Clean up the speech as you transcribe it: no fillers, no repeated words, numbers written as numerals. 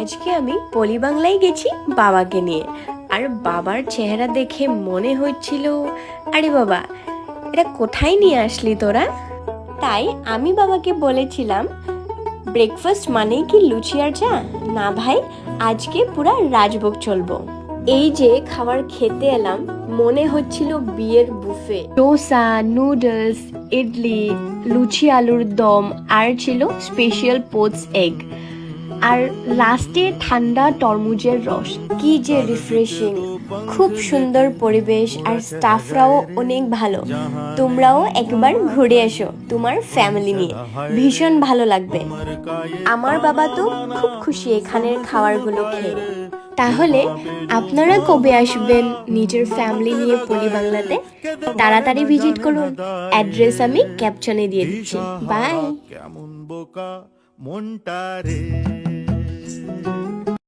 আজকে আমি পলি বাংলায় গেছি বাবাকে নিয়ে। আর বাবার চেহারা দেখে মনে হচ্ছিল, আরে বাবা এটা কোথায় নিয়ে আসলি তোরা। তাই আমি বাবাকে বলেছিলাম, ব্রেকফাস্ট মানেই কি লুচি আর চা? না ভাই, আজকে পুরা রাজভোগ চলবো। এই যে খাবার খেতে এলাম, মনে হচ্ছিল বিয়ের বুফে। ডোসা, নুডলস, ইডলি, লুচি আলুর দম, আর ছিল স্পেশাল পোচ এগ, আর লাস্টে ঠান্ডা তরমুজের রস। কি যে রিফ্রেশিং! খুব সুন্দর পরিবেশ আর স্টাফরাও অনেক ভালো। তোমরাও একবার ঘুরে এসো তোমার ফ্যামিলি নিয়ে, ভীষণ ভালো লাগবে। আমার বাবা তো খুব খুশি এখানের খাবারগুলো খেয়ে। তাহলে আপনারা কবে আসবেন নিজের ফ্যামিলি নিয়ে পলি বাংলাতে? তাড়াতাড়ি ভিজিট করুন। অ্যাড্রেস আমি ক্যাপশনে দিয়ে দিচ্ছি। বাই। কেমন বোকা মনটা রে।